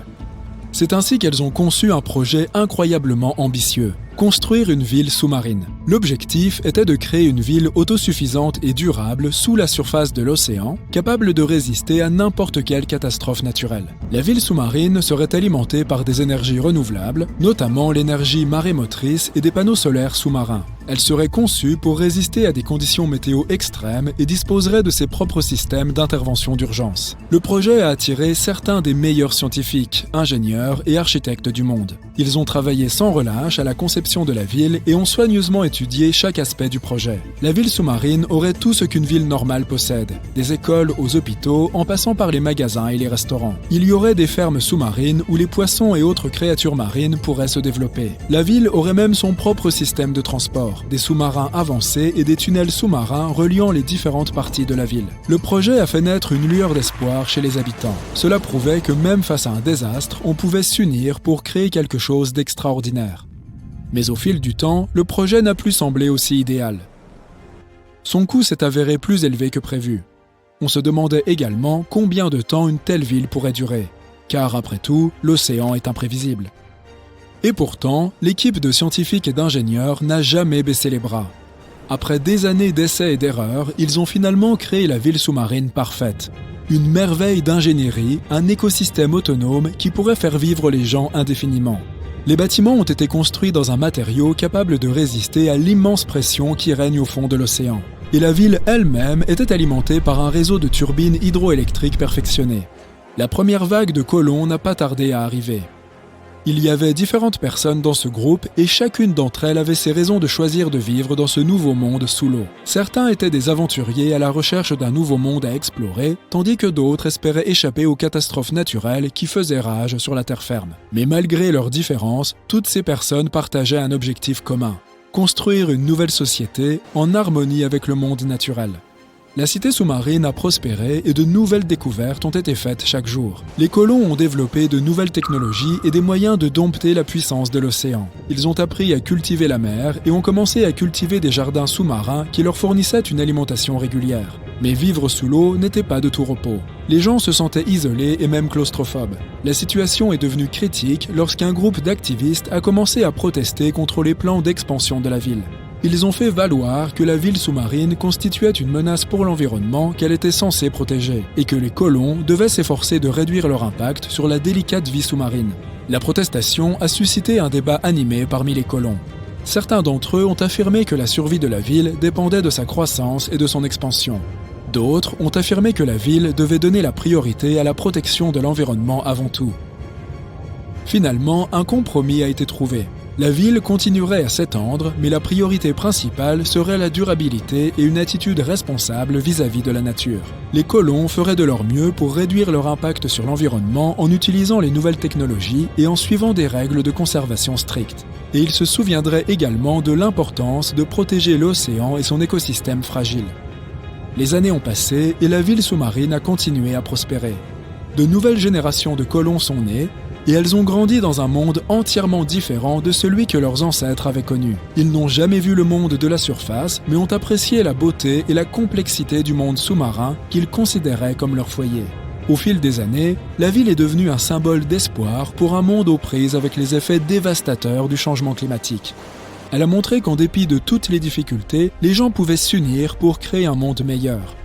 C'est ainsi qu'elles ont conçu un projet incroyablement ambitieux, construire une ville sous-marine. L'objectif était de créer une ville autosuffisante et durable sous la surface de l'océan, capable de résister à n'importe quelle catastrophe naturelle. La ville sous-marine serait alimentée par des énergies renouvelables, notamment l'énergie marémotrice et des panneaux solaires sous-marins. Elle serait conçue pour résister à des conditions météo extrêmes et disposerait de ses propres systèmes d'intervention d'urgence. Le projet a attiré certains des meilleurs scientifiques, ingénieurs et architectes du monde. Ils ont travaillé sans relâche à la conception de la ville et ont soigneusement étudié chaque aspect du projet. La ville sous-marine aurait tout ce qu'une ville normale possède, des écoles aux hôpitaux en passant par les magasins et les restaurants. Il y aurait des fermes sous-marines où les poissons et autres créatures marines pourraient se développer. La ville aurait même son propre système de transport, des sous-marins avancés et des tunnels sous-marins reliant les différentes parties de la ville. Le projet a fait naître une lueur d'espoir chez les habitants. Cela prouvait que même face à un désastre, on pouvait s'unir pour créer quelque chose d'extraordinaire. Mais au fil du temps, le projet n'a plus semblé aussi idéal. Son coût s'est avéré plus élevé que prévu. On se demandait également combien de temps une telle ville pourrait durer, car après tout, l'océan est imprévisible. Et pourtant, l'équipe de scientifiques et d'ingénieurs n'a jamais baissé les bras. Après des années d'essais et d'erreurs, ils ont finalement créé la ville sous-marine parfaite. Une merveille d'ingénierie, un écosystème autonome qui pourrait faire vivre les gens indéfiniment. Les bâtiments ont été construits dans un matériau capable de résister à l'immense pression qui règne au fond de l'océan. Et la ville elle-même était alimentée par un réseau de turbines hydroélectriques perfectionnées. La première vague de colons n'a pas tardé à arriver. Il y avait différentes personnes dans ce groupe et chacune d'entre elles avait ses raisons de choisir de vivre dans ce nouveau monde sous l'eau. Certains étaient des aventuriers à la recherche d'un nouveau monde à explorer, tandis que d'autres espéraient échapper aux catastrophes naturelles qui faisaient rage sur la terre ferme. Mais malgré leurs différences, toutes ces personnes partageaient un objectif commun: construire une nouvelle société en harmonie avec le monde naturel. La cité sous-marine a prospéré et de nouvelles découvertes ont été faites chaque jour. Les colons ont développé de nouvelles technologies et des moyens de dompter la puissance de l'océan. Ils ont appris à cultiver la mer et ont commencé à cultiver des jardins sous-marins qui leur fournissaient une alimentation régulière. Mais vivre sous l'eau n'était pas de tout repos. Les gens se sentaient isolés et même claustrophobes. La situation est devenue critique lorsqu'un groupe d'activistes a commencé à protester contre les plans d'expansion de la ville. Ils ont fait valoir que la ville sous-marine constituait une menace pour l'environnement qu'elle était censée protéger, et que les colons devaient s'efforcer de réduire leur impact sur la délicate vie sous-marine. La protestation a suscité un débat animé parmi les colons. Certains d'entre eux ont affirmé que la survie de la ville dépendait de sa croissance et de son expansion. D'autres ont affirmé que la ville devait donner la priorité à la protection de l'environnement avant tout. Finalement, un compromis a été trouvé. La ville continuerait à s'étendre, mais la priorité principale serait la durabilité et une attitude responsable vis-à-vis de la nature. Les colons feraient de leur mieux pour réduire leur impact sur l'environnement en utilisant les nouvelles technologies et en suivant des règles de conservation strictes. Et ils se souviendraient également de l'importance de protéger l'océan et son écosystème fragile. Les années ont passé et la ville sous-marine a continué à prospérer. De nouvelles générations de colons sont nées, et elles ont grandi dans un monde entièrement différent de celui que leurs ancêtres avaient connu. Ils n'ont jamais vu le monde de la surface, mais ont apprécié la beauté et la complexité du monde sous-marin qu'ils considéraient comme leur foyer. Au fil des années, la ville est devenue un symbole d'espoir pour un monde aux prises avec les effets dévastateurs du changement climatique. Elle a montré qu'en dépit de toutes les difficultés, les gens pouvaient s'unir pour créer un monde meilleur.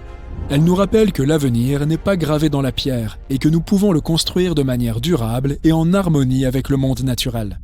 Elle nous rappelle que l'avenir n'est pas gravé dans la pierre et que nous pouvons le construire de manière durable et en harmonie avec le monde naturel.